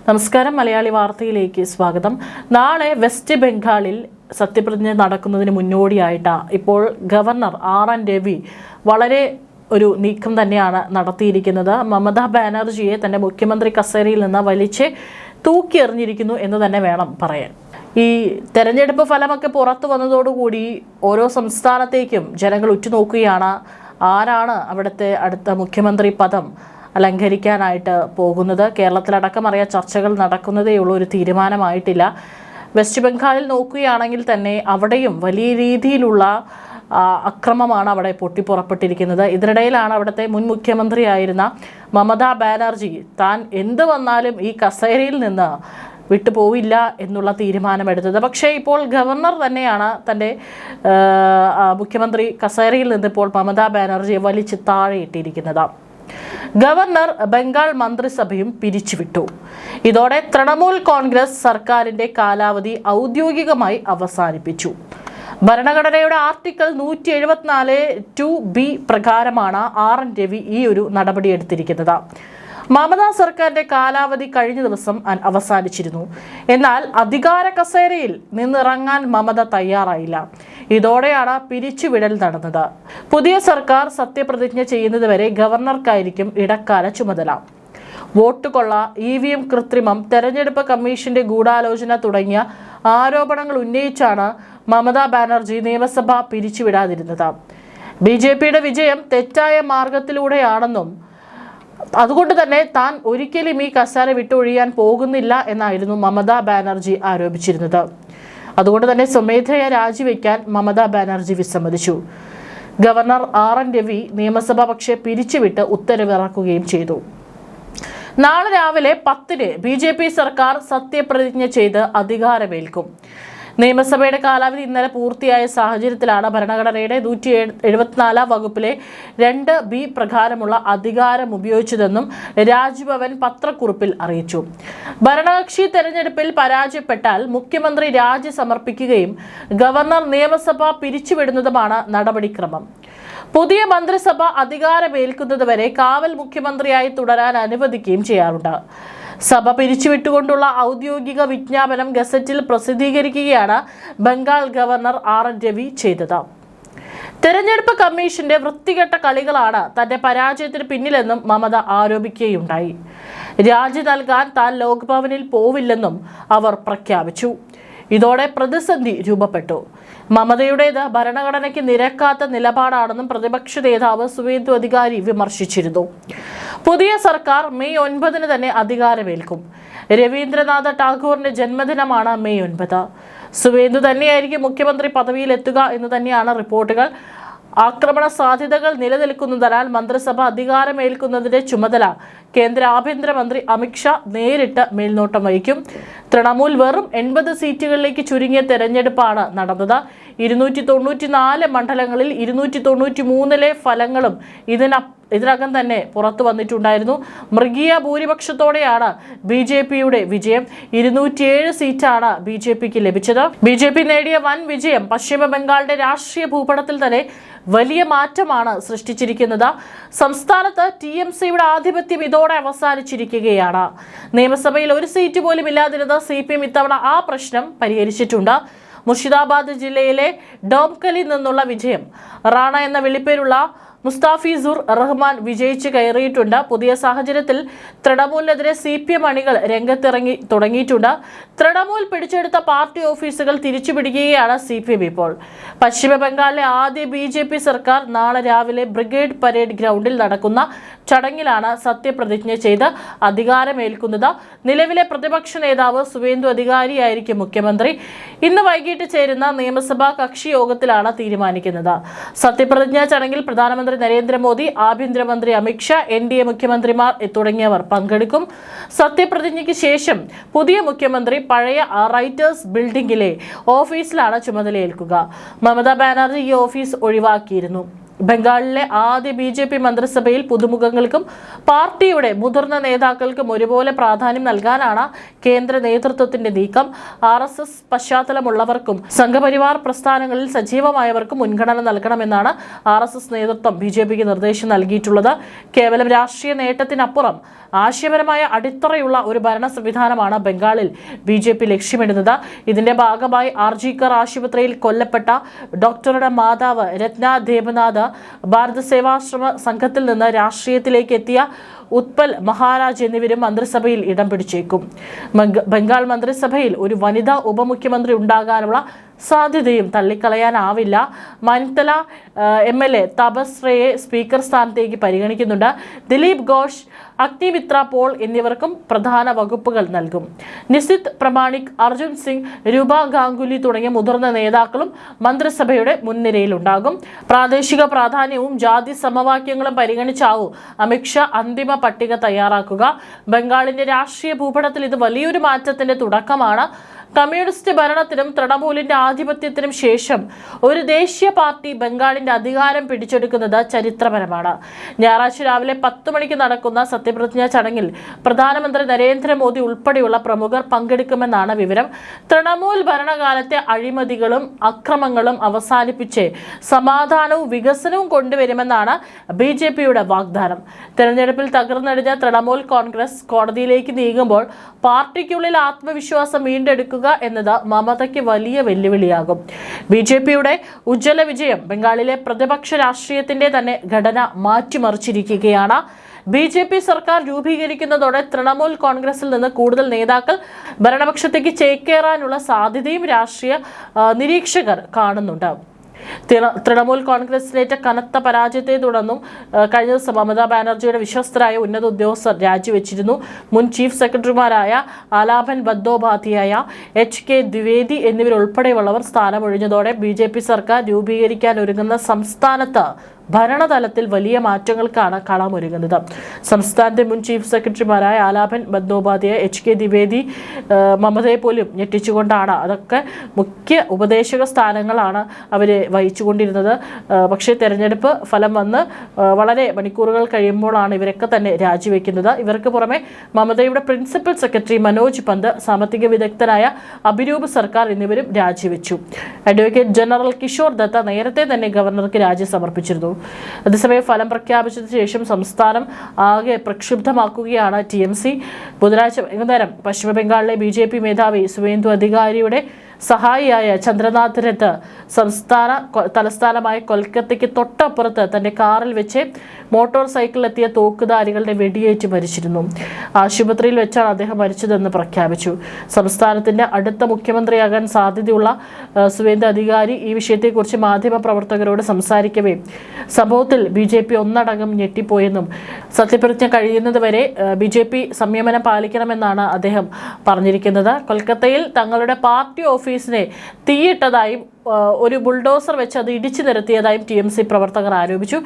നമസ്കാരം, മലയാളി വാർത്തയിലേക്ക് സ്വാഗതം. നാളെ വെസ്റ്റ് ബംഗാളിൽ സത്യപ്രതിജ്ഞ നടക്കുന്നതിന് മുന്നോടിയായിട്ട് ഇപ്പോൾ ഗവർണർ RN രവി വളരെ ഒരു നീക്കം തന്നെയാണ് നടത്തിയിരിക്കുന്നത്. മമതാ ബാനർജിയെ തന്റെ മുഖ്യമന്ത്രി കസേരയിൽ നിന്ന് വലിച്ച് തൂക്കിയെറിഞ്ഞിരിക്കുന്നു എന്ന് തന്നെ വേണം പറയാൻ. ഈ തെരഞ്ഞെടുപ്പ് ഫലമൊക്കെ പുറത്തു വന്നതോടുകൂടി ഓരോ സംസ്ഥാനത്തേക്കും ജനങ്ങൾ ഉറ്റുനോക്കുകയാണ്. ആരാണ് അവിടുത്തെ അടുത്ത മുഖ്യമന്ത്രി പദം അലങ്കരിക്കാനായിട്ട് പോകുന്നത്? കേരളത്തിലടക്കം അറിയാൻ ചർച്ചകൾ നടക്കുന്നതേ ഉള്ളൂ, ഒരു തീരുമാനമായിട്ടില്ല. വെസ്റ്റ് ബംഗാളിൽ നോക്കുകയാണെങ്കിൽ തന്നെ അവിടെയും വലിയ രീതിയിലുള്ള അക്രമമാണ് അവിടെ പൊട്ടിപ്പുറപ്പെട്ടിരിക്കുന്നത്. ഇതിനിടയിലാണ് അവിടുത്തെ മുൻ മുഖ്യമന്ത്രിയായിരുന്ന മമതാ ബാനർജി താൻ എന്ത് വന്നാലും ഈ കസേരയിൽ നിന്ന് വിട്ടുപോവില്ല എന്നുള്ള തീരുമാനമെടുത്തത്. പക്ഷേ ഇപ്പോൾ ഗവർണർ തന്നെയാണ് തൻ്റെ മുഖ്യമന്ത്രി കസേരയിൽ നിന്ന് ഇപ്പോൾ മമതാ ബാനർജിയെ വലിച്ച് താഴെയിട്ടിരിക്കുന്നത്. ഗവർണർ ബംഗാൾ മന്ത്രിസഭയും പിരിച്ചുവിട്ടു. ഇതോടെ തൃണമൂൽ കോൺഗ്രസ് സർക്കാരിന്റെ കാലാവധി ഔദ്യോഗികമായി അവസാനിപ്പിച്ചു. ഭരണഘടനയുടെ ആർട്ടിക്കിൾ 174(2)B പ്രകാരമാണ് RN രവി ഈ ഒരു നടപടിയെടുത്തിരിക്കുന്നത്. മമതാ സർക്കാരിന്റെ കാലാവധി കഴിഞ്ഞ ദിവസം അവസാനിച്ചിരുന്നു. എന്നാൽ അധികാര കസേരയിൽ നിന്നിറങ്ങാൻ മമത തയ്യാറായില്ല. ഇതോടെയാണ് പിരിച്ചുവിടൽ നടന്നത്. പുതിയ സർക്കാർ സത്യപ്രതിജ്ഞ ചെയ്യുന്നതുവരെ ഗവർണർക്കായിരിക്കും ഇടക്കാല ചുമതല. വോട്ട് കൊള്ള, EVM കൃത്രിമം, തെരഞ്ഞെടുപ്പ് കമ്മീഷന്റെ ഗൂഢാലോചന തുടങ്ങിയ ആരോപണങ്ങൾ ഉന്നയിച്ചാണ് മമതാ ബാനർജി നിയമസഭ പിരിച്ചുവിടാതിരുന്നത്. BJPയുടെ വിജയം തെറ്റായ മാർഗത്തിലൂടെയാണെന്നും അതുകൊണ്ട് തന്നെ താൻ ഒരിക്കലും ഈ കസേര വിട്ടൊഴിയാൻ പോകുന്നില്ല എന്നായിരുന്നു മമതാ ബാനർജി ആരോപിച്ചിരുന്നത്. അതുകൊണ്ട് തന്നെ സ്വമേധയാ രാജിവെക്കാൻ മമതാ ബാനർജി വിസമ്മതിച്ചു. ഗവർണർ RN രവി നിയമസഭ പക്ഷേ പിരിച്ചുവിട്ട് ഉത്തരവിറക്കുകയും ചെയ്തു. നാളെ രാവിലെ 10-ന് BJP സർക്കാർ സത്യപ്രതിജ്ഞ ചെയ്ത് അധികാരമേൽക്കും. നിയമസഭയുടെ കാലാവധി ഇന്നലെ പൂർത്തിയായ സാഹചര്യത്തിലാണ് ഭരണഘടനയുടെ 174 വകുപ്പിലെ 2B പ്രകാരമുള്ള അധികാരം ഉപയോഗിച്ചതെന്നും രാജ്ഭവൻ പത്രക്കുറിപ്പിൽ അറിയിച്ചു. ഭരണകക്ഷി തെരഞ്ഞെടുപ്പിൽ പരാജയപ്പെട്ടാൽ മുഖ്യമന്ത്രി രാജി സമർപ്പിക്കുകയും ഗവർണർ നിയമസഭ പിരിച്ചുവിടുന്നതുമാണ് നടപടിക്രമം. പുതിയ മന്ത്രിസഭ അധികാരമേൽക്കുന്നതുവരെ കാവൽ മുഖ്യമന്ത്രിയായി തുടരാൻ അനുവദിക്കുകയും ചെയ്യാറുണ്ട്. സഭ പിരിച്ചുവിട്ടുകൊണ്ടുള്ള ഔദ്യോഗിക വിജ്ഞാപനം ഗസറ്റിൽ പ്രസിദ്ധീകരിക്കുകയാണ് ബംഗാൾ ഗവർണർ RN രവി ചെയ്തത്. തെരഞ്ഞെടുപ്പ് കമ്മീഷന്റെ വൃത്തികെട്ട കളികളാണ് തന്റെ പരാജയത്തിന് പിന്നിലെന്നും മമത ആരോപിക്കുകയുണ്ടായി. രാജി നൽകാൻ താൻ ലോക്ഭവനിൽ പോവില്ലെന്നും അവർ പ്രഖ്യാപിച്ചു. ഇതോടെ പ്രതിസന്ധി രൂപപ്പെട്ടു. മമതയുടേത് ഭരണഘടനയ്ക്ക് നിരക്കാത്ത നിലപാടാണെന്നും പ്രതിപക്ഷ നേതാവ് സുവേന്ദു അധികാരി വിമർശിച്ചിരുന്നു. പുതിയ സർക്കാർ മെയ് 9-ന് തന്നെ അധികാരമേൽക്കും. രവീന്ദ്രനാഥ ടാഗോറിന്റെ ജന്മദിനമാണ് മെയ് 9. സുവേന്ദു തന്നെയായിരിക്കും മുഖ്യമന്ത്രി പദവിയിലെത്തുക എന്ന് തന്നെയാണ് റിപ്പോർട്ടുകൾ. ആക്രമണ സാധ്യതകൾ നിലനിൽക്കുന്നതിനാൽ മന്ത്രിസഭ അധികാരമേൽക്കുന്നതിന്റെ ചുമതല കേന്ദ്ര ആഭ്യന്തരമന്ത്രി അമിത്ഷാ നേരിട്ട് മേൽനോട്ടം വഹിക്കും. തൃണമൂൽ വെറും 80 സീറ്റുകളിലേക്ക് ചുരുങ്ങിയ തെരഞ്ഞെടുപ്പാണ് നടന്നത്. 294 മണ്ഡലങ്ങളിൽ 293 ഫലങ്ങളും ഇതിനകം തന്നെ പുറത്തു വന്നിട്ടുണ്ടായിരുന്നു. മൃഗീയ ഭൂരിപക്ഷത്തോടെയാണ് BJPയുടെ വിജയം. 207 സീറ്റാണ് BJPക്ക് ലഭിച്ചത്. BJP നേടിയ വൻ വിജയം പശ്ചിമ ബംഗാളിന്റെ രാഷ്ട്രീയ ഭൂപടത്തിൽ തന്നെ വലിയ മാറ്റമാണ് സൃഷ്ടിച്ചിരിക്കുന്നത്. സംസ്ഥാനത്ത് TMCയുടെ ആധിപത്യം ഇതോടെ അവസാനിച്ചിരിക്കുകയാണ്. നിയമസഭയിൽ ഒരു സീറ്റ് പോലും ഇല്ലാതിരുന്ന CPM ഇത്തവണ ആ പ്രശ്നം പരിഹരിച്ചിട്ടുണ്ട്. മുർഷിദാബാദ് ജില്ലയിലെ ഡോംകലിൽ നിന്നുള്ള വിജയം. റാണ എന്ന വിളിപ്പേരുള്ള മുസ്താഫിസുർ റഹ്മാൻ വിജയിച്ച് കയറിയിട്ടുണ്ട്. പുതിയ സാഹചര്യത്തിൽ തൃണമൂലിനെതിരെ CPM അണികൾ രംഗത്തിറങ്ങി തുടങ്ങിയിട്ടുണ്ട്. തൃണമൂൽ പിടിച്ചെടുത്ത പാർട്ടി ഓഫീസുകൾ തിരിച്ചുപിടിക്കുകയാണ് CPM ഇപ്പോൾ. പശ്ചിമ ബംഗാളിലെ ആദ്യ BJP സർക്കാർ നാളെ രാവിലെ ബ്രിഗേഡ് പരേഡ് ഗ്രൗണ്ടിൽ നടക്കുന്ന ചടങ്ങിലാണ് സത്യപ്രതിജ്ഞ ചെയ്ത് അധികാരമേൽക്കുന്നത്. നിലവിലെ പ്രതിപക്ഷ നേതാവ് സുവേന്ദു അധികാരിയായിരിക്കും മുഖ്യമന്ത്രി. ഇന്ന് വൈകിട്ട് ചേരുന്ന നിയമസഭാ കക്ഷി യോഗത്തിലാണ് തീരുമാനിക്കുന്നത്. സത്യപ്രതിജ്ഞാ ചടങ്ങിൽ പ്രധാനമന്ത്രി നരേന്ദ്രമോദി, ആഭ്യന്തരമന്ത്രി അമിത്ഷാ, NDA മുഖ്യമന്ത്രിമാർ തുടങ്ങിയവർ പങ്കെടുക്കും. സത്യപ്രതിജ്ഞയ്ക്ക് ശേഷം പുതിയ മുഖ്യമന്ത്രി പഴയ റൈറ്റേഴ്സ് ബിൽഡിംഗിലെ ഓഫീസിലാണ് ചുമതലയേൽക്കുക. മമതാ ബാനർജി ഈ ഓഫീസ് ഒഴിവാക്കിയിരുന്നു. ബംഗാളിലെ ആദ്യ BJP മന്ത്രിസഭയിൽ പുതുമുഖങ്ങൾക്കും പാർട്ടിയുടെ മുതിർന്ന നേതാക്കൾക്കും ഒരുപോലെ പ്രാധാന്യം നൽകാനാണ് കേന്ദ്ര നേതൃത്വത്തിന്റെ നീക്കം. RSS പശ്ചാത്തലമുള്ളവർക്കും സംഘപരിവാർ പ്രസ്ഥാനങ്ങളിൽ സജീവമായവർക്കും മുൻഗണന നൽകണമെന്നാണ് RSS നേതൃത്വം BJPക്ക് നിർദ്ദേശം നൽകിയിട്ടുള്ളത്. കേവലം രാഷ്ട്രീയ നേട്ടത്തിനപ്പുറം ആശയപരമായ അടിത്തറയുള്ള ഒരു ഭരണ സംവിധാനമാണ് ബംഗാളിൽ BJP ലക്ഷ്യമിടുന്നത്. ഇതിന്റെ ഭാഗമായി RG-കർ ആശുപത്രിയിൽ കൊല്ലപ്പെട്ട ഡോക്ടറുടെ മാതാവ് രത്ന ദേബനാഥ് ഭാരത സേവാശ്രമ സംഘത്തിൽ നിന്ന് രാഷ്ട്രീയത്തിലേക്ക് എത്തിയ ഉത്പൽ മഹാരാജ് എന്നിവരും മന്ത്രിസഭയിൽ ഇടം പിടിച്ചേക്കും. ബംഗാൾ മന്ത്രിസഭയിൽ ഒരു വനിതാ ഉപമുഖ്യമന്ത്രി ഉണ്ടാകാനുള്ള സാധ്യതയും തള്ളിക്കളയാനാവില്ല. മൻതല MLA തപസ് റേയെ സ്പീക്കർ സ്ഥാനത്തേക്ക് പരിഗണിക്കുന്നുണ്ട്. ദിലീപ് ഘോഷ്, അഗ്നിമിത്ര പോൾ എന്നിവർക്കും പ്രധാന വകുപ്പുകൾ നൽകും. നിസിത് പ്രമാണിക്, അർജുൻ സിംഗ്, രൂപ ഗാംഗുലി തുടങ്ങിയ മുതിർന്ന നേതാക്കളും മന്ത്രിസഭയുടെ മുൻനിരയിലുണ്ടാകും. പ്രാദേശിക പ്രാധാന്യവും ജാതി സമവാക്യങ്ങളും പരിഗണിച്ചാവും അമിത്ഷാ അന്തിമ പട്ടിക തയ്യാറാക്കുക. ബംഗാളിന്റെ രാഷ്ട്രീയ ഭൂപടത്തിൽ ഇത് വലിയൊരു മാറ്റത്തിന്റെ തുടക്കമാണ്. കമ്മ്യൂണിസ്റ്റ് ഭരണത്തിനും തൃണമൂലിന്റെ ആധിപത്യത്തിനും ശേഷം ഒരു ദേശീയ പാർട്ടി ബംഗാളിന്റെ അധികാരം പിടിച്ചെടുക്കുന്നത് ചരിത്രപരമാണ്. ഞായറാഴ്ച രാവിലെ 10 മണിക്ക് നടക്കുന്ന സത്യപ്രതിജ്ഞാ ചടങ്ങിൽ പ്രധാനമന്ത്രി നരേന്ദ്രമോദി ഉൾപ്പെടെയുള്ള പ്രമുഖർ പങ്കെടുക്കുമെന്നാണ് വിവരം. തൃണമൂൽ ഭരണകാലത്തെ അഴിമതികളും അക്രമങ്ങളും അവസാനിപ്പിച്ച് സമാധാനവും വികസനവും കൊണ്ടുവരുമെന്നാണ് BJPയുടെ വാഗ്ദാനം. തെരഞ്ഞെടുപ്പിൽ തകർന്നടിഞ്ഞ തൃണമൂൽ കോൺഗ്രസ് കോടതിയിലേക്ക് നീങ്ങുമ്പോൾ പാർട്ടിക്കുള്ളിൽ ആത്മവിശ്വാസം വീണ്ടെടുക്കുക എന്നത് മമതയ്ക്ക് വലിയ വെല്ലുവിളിയാകും. BJPയുടെ ഉജ്ജ്വല വിജയം ബംഗാളിലെ പ്രതിപക്ഷ രാഷ്ട്രീയത്തിന്റെ തന്നെ ഘടന മാറ്റിമറിച്ചിരിക്കുകയാണ്. BJP സർക്കാർ രൂപീകരിക്കുന്നതോടെ തൃണമൂൽ കോൺഗ്രസിൽ നിന്ന് കൂടുതൽ നേതാക്കൾ ഭരണപക്ഷത്തേക്ക് ചേക്കേറാനുള്ള സാധ്യതയും രാഷ്ട്രീയ നിരീക്ഷകർ കാണുന്നുണ്ട്. തൃണമൂൽ കോൺഗ്രസിലേറ്റ കനത്ത പരാജയത്തെ തുടർന്നും കഴിഞ്ഞ ദിവസം മമതാ ബാനർജിയുടെ വിശ്വസ്തരായ ഉന്നത ഉദ്യോഗസ്ഥർ രാജിവെച്ചിരുന്നു. മുൻ ചീഫ് സെക്രട്ടറിമാരായ ആലാപൻ ബന്ദോപാധ്യായ, HK ദ്വിവേദി എന്നിവരുൾപ്പെടെയുള്ളവർ സ്ഥാനമൊഴിഞ്ഞതോടെ BJP സർക്കാർ രൂപീകരിക്കാൻ ഒരുങ്ങുന്ന സംസ്ഥാനത്ത് ഭരണതലത്തിൽ വലിയ മാറ്റങ്ങൾക്കാണ് കളമൊരുങ്ങുന്നത്. സംസ്ഥാനത്തെ മുൻ ചീഫ് സെക്രട്ടറിമാരായ ആലാപൻ ബന്ദോപാധ്യായ, HK ദ്വിവേദി മമതയെ പോലും ഞെട്ടിച്ചുകൊണ്ടാണ്. അതൊക്കെ മുഖ്യ ഉപദേശക സ്ഥാനങ്ങളാണ് അവർ വഹിച്ചുകൊണ്ടിരുന്നത്. പക്ഷേ തെരഞ്ഞെടുപ്പ് ഫലം വന്ന് വളരെ മണിക്കൂറുകൾ കഴിയുമ്പോഴാണ് ഇവരൊക്കെ തന്നെ രാജിവെക്കുന്നത്. ഇവർക്ക് പുറമെ മമതയുടെ പ്രിൻസിപ്പൽ സെക്രട്ടറി മനോജ് പന്ത്, സാമ്പത്തിക വിദഗ്ധനായ അഭിരൂപ് സർക്കാർ എന്നിവരും രാജിവെച്ചു. അഡ്വക്കേറ്റ് ജനറൽ കിഷോർ ദത്ത നേരത്തെ തന്നെ ഗവർണർക്ക് രാജി സമർപ്പിച്ചിരുന്നു. അതേസമയം ഫലം പ്രഖ്യാപിച്ചതിനു ശേഷം സംസ്ഥാനം ആകെ പ്രക്ഷുബ്ധമാക്കുകയാണ് TMC. ബുധനാഴ്ച വൈകുന്നേരം പശ്ചിമ ബംഗാളിലെ BJP മേധാവി സുവേന്ദു അധികാരിയുടെ സഹായിയായ ചന്ദ്രനാഥ് രത്ത് സംസ്ഥാന തലസ്ഥാനമായ കൊൽക്കത്തയ്ക്ക് തൊട്ടപ്പുറത്ത് തന്റെ കാറിൽ വെച്ച് മോട്ടോർ സൈക്കിളിലെത്തിയ തോക്കുധാരികളുടെ വെടിയേറ്റ് മരിച്ചിരുന്നു. ആശുപത്രിയിൽ വെച്ചാണ് അദ്ദേഹം മരിച്ചതെന്ന് പ്രഖ്യാപിച്ചു. സംസ്ഥാനത്തിന്റെ അടുത്ത മുഖ്യമന്ത്രിയാകാൻ സാധ്യതയുള്ള സുവേന്ദു അധികാരി ഈ വിഷയത്തെക്കുറിച്ച് മാധ്യമപ്രവർത്തകരോട് സംസാരിക്കവേ സംഭവത്തിൽ BJP ഒന്നടങ്കം ഞെട്ടിപ്പോയെന്നും സത്യപ്രതിജ്ഞ കഴിയുന്നതുവരെ BJP സംയമനം പാലിക്കണമെന്നാണ് അദ്ദേഹം പറഞ്ഞിരിക്കുന്നത്. കൊൽക്കത്തയിൽ തങ്ങളുടെ പാർട്ടി ഓഫീസിനെ തീയിട്ടതായും ഒരു ബുൾഡോസർ വെച്ച് അത് ഇടിച്ചു നിരത്തിയതായും TMC പ്രവർത്തകർ ആരോപിച്ചു.